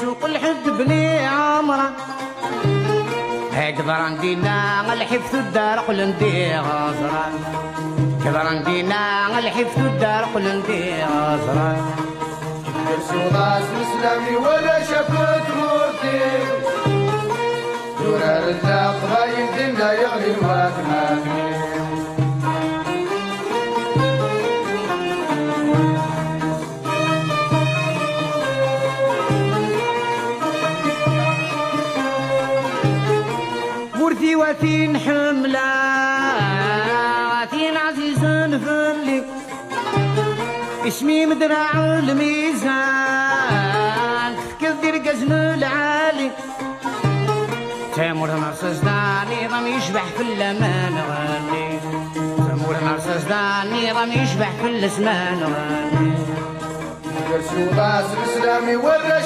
سوق الحد بني عمره هكذا ندينا الحفظ الدار قل ندي غزرة كذا ندينا الحفظ الدار قل ندي غزرة سوغاس مسلمي ولا شفت موتي دورار الداق غايب دينا يغلي الماتماتي ورثي وثين حملة وثين عزيز فلي اسمي مدرع الميزان كدير قزم العالي تامور مرصص داني ضم يشبح في اللمان غني تامور مرصص داني ضم يشبح في الاسمان غني سوغاس مسلمي ولا